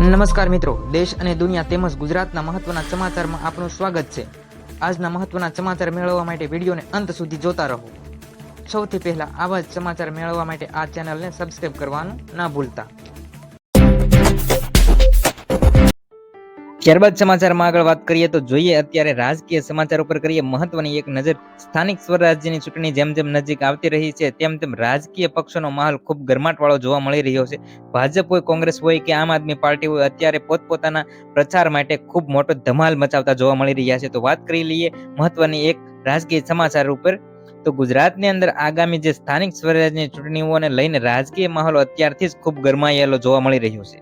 નમસ્કાર મિત્રો, દેશ અને દુનિયા તેમજ ગુજરાતના મહત્વના સમાચારમાં આપનું સ્વાગત છે। આજના મહત્વના સમાચાર મેળવવા માટે વિડીયોને અંત સુધી જોતા રહો। સૌથી પહેલા આવા જ સમાચાર મેળવવા માટે આ ચેનલને સબસ્ક્રાઇબ કરવાનું ના ભૂલતા। ત્યારબાદ સમાચારમાં આગળ વાત કરીએ તો જોઈએ અત્યારે રાજકીય સમાચાર ઉપર કરીએ મહત્વની એક નજર। સ્થાનિક સ્વરાજ્યની ચૂંટણી જેમ જેમ નજીક આવતી રહી છે તેમ તેમ રાજકીય પક્ષોનો માહોલ ખૂબ ગરમાટવાળો જોવા મળી રહ્યો છે। ભાજપ હોય, કોંગ્રેસ હોય કે આમ આદમી પાર્ટી હોય, અત્યારે પોતપોતાના પ્રચાર માટે ખૂબ મોટો ધમાલ મચાવતા જોવા મળી રહ્યા છે। તો વાત કરી લઈએ મહત્વની એક રાજકીય સમાચાર ઉપર તો ગુજરાતની અંદર આગામી જે સ્થાનિક સ્વરાજ્યની ચૂંટણીઓને લઈને રાજકીય માહોલ અત્યારથી જ ખૂબ ગરમાયેલો જોવા મળી રહ્યો છે।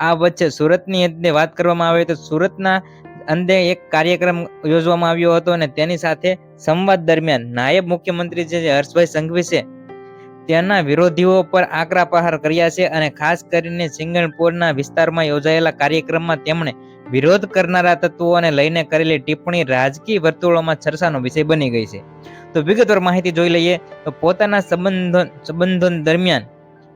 આ વચ્ચે સુરતની અંદર વાત કરવામાં આવે તો સુરતના અંદર એક કાર્યક્રમ યોજવામાં આવ્યો હતો અને તેની સાથે સંવાદ દરમિયાન નાયબ મુખ્યમંત્રી જે હર્ષભાઈ સંઘવી છે તેના વિરોધીઓ પર આકરા પ્રહાર કર્યા છે અને ખાસ કરીને સિંગણપુરના વિસ્તારમાં યોજાયેલા કાર્યક્રમમાં તેમણે વિરોધ કરનારા તત્વોને લઈને કરેલી ટિપ્પણી રાજકીય વર્તુળોમાં ચર્ચાનો વિષય બની ગઈ છે। તો વિગતવાર માહિતી જોઈ લઈએ તો પોતાના સંબોધન દરમિયાન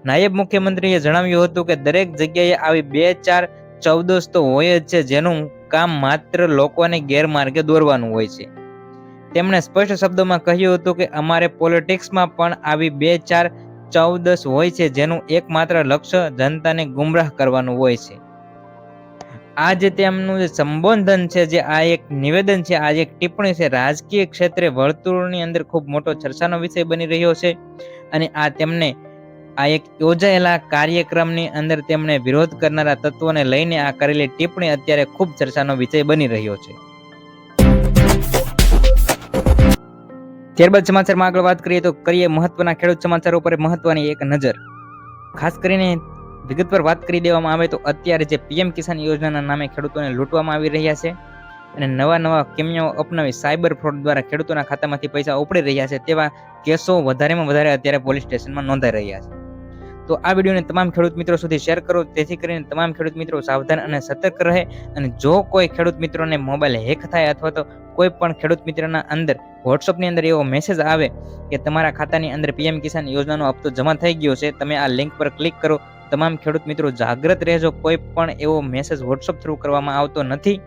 નાયબ મુખ્યમંત્રીએ જણાવ્યું હતું કે દરેક જગ્યાએ આવી 2-4 ચૌદસ તો હોય જ છે જેનું કામ માત્ર લોકોને ગેરમાર્ગે દોરવાનું હોય છે। તેમણે સ્પષ્ટ શબ્દોમાં કહ્યું હતું કે અમારે પોલિટિક્સમાં પણ આવી 2-4 ચૌદસ હોય છે જેનું એકમાત્ર લક્ષ્ય જનતાને ગુમરાહ કરવાનું હોય છે। આ જે તેમનું જે સંબોધન છે, જે આ એક નિવેદન છે, આ એક ટિપ્પણી છે, રાજકીય ક્ષેત્રે વર્તુળની અંદર ખૂબ મોટો ચર્ચાનો વિષય બની રહ્યો છે અને આ તેમને આ એક યોજાયેલા કાર્યક્રમની અંદર તેમણે વિરોધ કરનારા તત્વોને લઈને આ કરેલી ટિપ્પણી અત્યારે ખૂબ ચર્ચાનો વિષય બની રહ્યો છે। ત્યારબાદ સમાચારમાં આગળ વાત કરીએ તો કરીએ મહત્વના ખેડૂત સમાચારો ઉપર મહત્વની એક નજર। ખાસ કરીને વિગતવાર વાત કરી દેવામાં આવે તો અત્યારે જે પીએમ કિસાન યોજનાના નામે ખેડૂતોને લૂંટવામાં આવી રહ્યા છે અને નવા કિમિયાઓ અપનાવી સાયબર ફ્રોડ દ્વારા ખેડૂતોના ખાતામાંથી પૈસા ઉપડી રહ્યા છે તેવા કેસો વધારેમાં વધારે અત્યારે પોલીસ સ્ટેશનમાં નોંધાઈ રહ્યા છે। તો આ વિડીયોને તમામ ખેડૂત મિત્રો સુધી શેર કરો જેથી કરીને તમામ ખેડૂત મિત્રો સાવધાન અને સતર્ક રહે અને જો કોઈ ખેડૂત મિત્રોને મોબાઈલ હેક થાય અથવા તો કોઈ પણ ખેડૂત મિત્રના અંદર વોટ્સઅપની અંદર એવો મેસેજ આવે કે તમારા ખાતાની અંદર પીએમ કિસાન યોજનાનો હપ્તો જમા થઈ ગયો છે, તમે આ લિંક પર ક્લિક કરો। તમામ ખેડૂત મિત્રો જાગૃત રહેજો, કોઈ પણ એવો મેસેજ વોટ્સઅપ થ્રુ કરવામાં આવતો નથી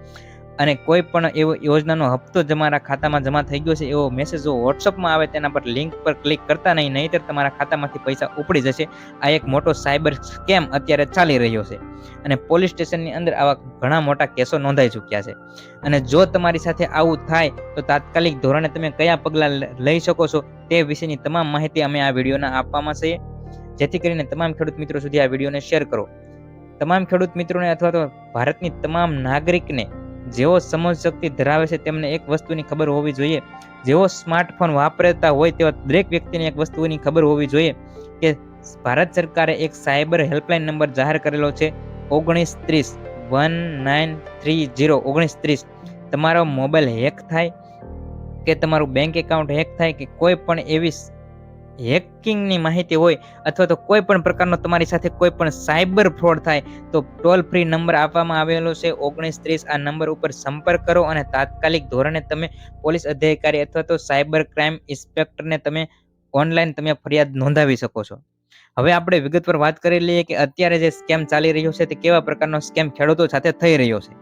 અને કોઈ પણ એવો યોજનાનો હપ્તો તમારા ખાતામાં જમા થઈ ગયો છે એવો મેસેજ જો વોટ્સઅપમાં આવે તેના પર લિંક પર ક્લિક કરતા નહીંતર તમારા ખાતામાંથી પૈસા ઉપડી જશે। આ એક મોટો સાયબર સ્કેમ અત્યારે ચાલી રહ્યો છે અને પોલીસ સ્ટેશનની અંદર આવા ઘણા મોટા કેસો નોંધાઈ ચૂક્યા છે અને જો તમારી સાથે આવું થાય તો તાત્કાલિક ધોરણે તમે કયા પગલાં લઈ શકો છો તે વિશેની તમામ માહિતી અમે આ વિડીયોના આપવામાં છીએ, જેથી કરીને તમામ ખેડૂત મિત્રો સુધી આ વિડીયોને શેર કરો। તમામ ખેડૂત મિત્રોને અથવા તો ભારતની તમામ નાગરિકને જેઓ સમજ શક્તિ ધરાવે છે તેમને એક વસ્તુની ખબર હોવી જોઈએ, જેઓ સ્માર્ટફોન વાપરતા હોય તેવા દરેક વ્યક્તિને એક વસ્તુની ખબર હોવી જોઈએ કે ભારત સરકારે એક સાયબર હેલ્પલાઇન નંબર જાહેર કરેલો છે 1930 તમારો મોબાઈલ હેક થાય કે તમારું બેંક એકાઉન્ટ હેક થાય કે કોઈ પણ એવી હેકિંગની માહિતી હોય અથવા તો કોઈ પણ પ્રકારનો તમારી સાથે કોઈ પણ સાયબર ફ્રોડ થાય તો ટોલ ફ્રી નંબર આપવામાં આવેલો છે 1930। આ નંબર ઉપર સંપર્ક કરો અને તાત્કાલિક ધોરણે તમે પોલીસ અધિકારી અથવા તો સાયબર ક્રાઇમ ઇન્સ્પેક્ટરને તમે ઓનલાઈન તમે ફરિયાદ નોંધાવી શકો છો। હવે આપણે વિગતવાર વાત કરી લઈએ કે અત્યારે જે સ્કેમ ચાલી રહ્યો છે તે કેવા પ્રકારનો સ્કેમ ખેડૂતો સાથે થઈ રહ્યો છે।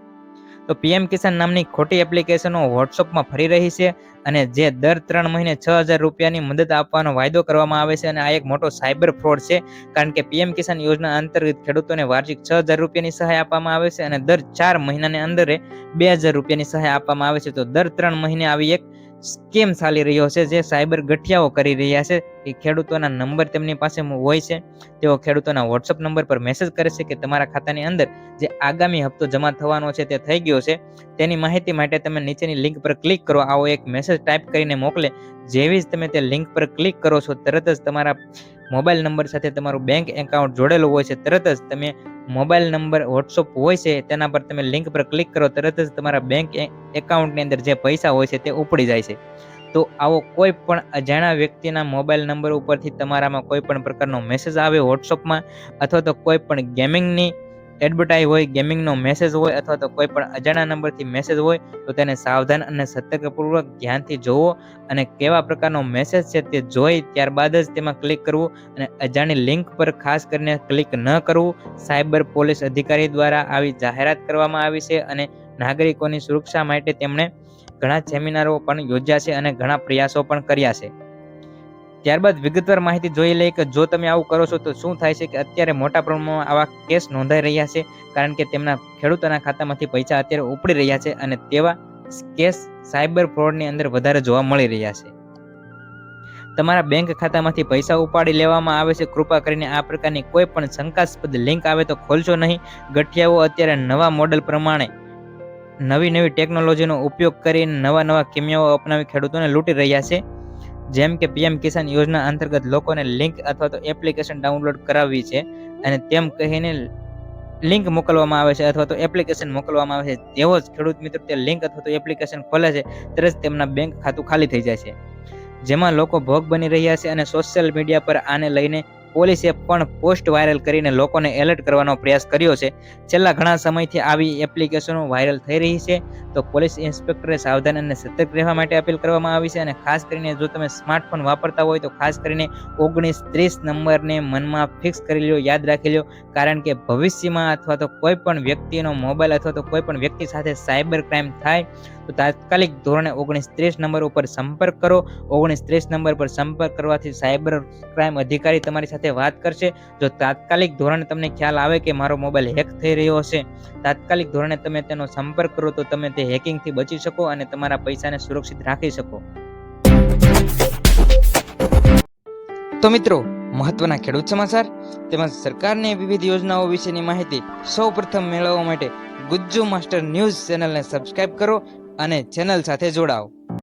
તો પીએમ કિસાન નામની ખોટી એપ્લિકેશનો વોટ્સઅપમાં ફરી રહી છે અને જે દર 3 મહિને 6000 રૂપિયાની મદદ આપવાનો વાયદો કરવામાં આવે છે અને આ એક મોટો સાયબર ફ્રોડ છે, કારણ કે પીએમ કિસાન યોજના અંતર્ગત ખેડૂતોને વાર્ષિક 6000 રૂપિયાની સહાય આપવામાં આવે છે અને દર 4 મહિનાની અંદર 2000 રૂપિયાની સહાય આપવામાં આવે છે। તો દર 3 મહિને આવી એક સ્કેમ ચાલી રહ્યો છે જે સાયબર ગઠિયાઓ કરી રહ્યા છે કે ખેડૂતોના નંબર તેમની પાસે હોય છે, તેઓ ખેડૂતોના વોટ્સઅપ નંબર પર મેસેજ કરે છે કે તમારા ખાતાની અંદર જે આગામી હપ્તો જમા થવાનો છે તે થઈ ગયો છે, તેની માહિતી માટે તમે નીચેની લિંક પર ક્લિક કરો। આવો એક મેસેજ ટાઈપ કરીને મોકલે, જેવી જ તમે તે લિંક પર ક્લિક કરો છો તરત જ તમારા મોબાઈલ નંબર સાથે તમારું બેંક એકાઉન્ટ જોડેલું હોય છે, તરત જ તમે મોબાઈલ નંબર વોટ્સઅપ હોય છે તેના પર તમે લિંક પર ક્લિક કરો, તરત જ તમારા બેંક એકાઉન્ટની અંદર જે પૈસા હોય છે તે ઉપડી જાય છે। તો આવો કોઈ પણ અજાણ્યા વ્યક્તિના મોબાઈલ નંબર ઉપરથી તમારામાં કોઈ પણ પ્રકારનો મેસેજ આવે વોટ્સઅપમાં અથવા તો કોઈ પણ ગેમિંગની એડવર્ટાઇઝ હોય, ગેમિંગનો મેસેજ હોય અથવા તો કોઈ પણ અજાણ્યા નંબરથી મેસેજ હોય તો તેને સાવધાન અને સતર્કપૂર્વક ધ્યાનથી જોવો અને કેવા પ્રકારનો મેસેજ છે તે જોઈ ત્યારબાદ જ તેમાં ક્લિક કરવું અને અજાણી લિંક પર ખાસ કરીને ક્લિક ન કરવું. સાયબર પોલીસ અધિકારી દ્વારા આવી જાહેરાત કરવામાં આવી છે અને નાગરિકોની સુરક્ષા માટે તેમણે ઘણા સેમિનારો પણ યોજ્યા છે અને ઘણા પ્રયાસો પણ કર્યા છે. ત્યારબાદ વિગતવાર માહિતી જોઈ લઈએ કે જો તમે આવું કરો છો તો શું થાય છે કે અત્યારે મોટા પ્રમાણમાં આવા કેસ નોંધાઈ રહ્યા છે, કારણ કે તેમના ખેડૂતોના ખાતામાંથી પૈસા અત્યારે ઉપડી રહ્યા છે અને તેવા કેસ સાયબર ફ્રોડની અંદર વધારે જોવા મળી રહ્યા છે. તમારા બેંક ખાતામાંથી પૈસા ઉપાડી લેવામાં આવે છે. કૃપા કરીને આ પ્રકારની કોઈ પણ શંકાસ્પદ લિંક આવે તો ખોલશો નહીં. ગઠિયાઓ અત્યારે નવા મોડેલ પ્રમાણે નવી ટેકનોલોજીનો ઉપયોગ કરીને નવા કિમિયાઓ અપનાવી ખેડૂતોને લૂંટી રહ્યા છે. જેમ કે પીએમ કિસાન યોજના અંતર્ગત લોકોને લિંક અથવા તો એપ્લિકેશન ડાઉનલોડ કરાવવી છે અને તેમ કહીને લિંક મોકલવામાં આવે છે અથવા તો એપ્લિકેશન મોકલવામાં આવે છે. તેવો જ ખેડૂત મિત્ર તે લિંક અથવા તો એપ્લિકેશન ખોલે છે ત્યારે જ તેમના બેંક ખાતું ખાલી થઈ જાય છે, જેમાં લોકો ભોગ બની રહ્યા છે. અને સોશિયલ મીડિયા પર આને લઈને પોલીસે પણ પોસ્ટ વાયરલ કરીને લોકોને એલર્ટ કરવાનો પ્રયાસ કર્યો છે. છેલ્લા ઘણા સમયથી આવી એપ્લિકેશનો વાયરલ થઈ રહી છે, તો પોલીસ ઇન્સ્પેક્ટરે સાવધાન અને સતર્ક રહેવા માટે અપીલ કરવામાં આવી છે. અને ખાસ કરીને જો તમે સ્માર્ટફોન વાપરતા હોય તો ખાસ કરીને 1930 નંબરને મનમાં ફિક્સ કરી લો, યાદ રાખી લો, કારણ કે ભવિષ્યમાં અથવા તો કોઈ પણ વ્યક્તિનો મોબાઈલ અથવા તો કોઈ પણ વ્યક્તિ સાથે સાયબર ક્રાઇમ થાય તો તાત્કાલિક ધોરણે 1930 નંબર ઉપર સંપર્ક કરો. 1930 નંબર પર સંપર્ક કરવાથી સાયબર ક્રાઇમ અધિકારી તમારી સાથે વાત કરશે. જો તાત્કાલિક ધોરણે તમને ખ્યાલ આવે કે મારો મોબાઈલ હેક થઈ રહ્યો હશે, તાત્કાલિક ધોરણે તમે તેનો સંપર્ક કરો તો તમે તે હેકિંગથી બચી શકો અને તમારા પૈસાને સુરક્ષિત રાખી શકો. તો મિત્રો, મહત્વના ખેડૂત સમાચાર તેમજ સરકારની વિવિધ યોજનાઓ વિશેની માહિતી સૌપ્રથમ મેળવવા માટે ગુજ્જુ માસ્ટર ન્યૂઝ ચેનલને સબસ્ક્રાઇબ કરો અને ચેનલ સાથે જોડાઓ.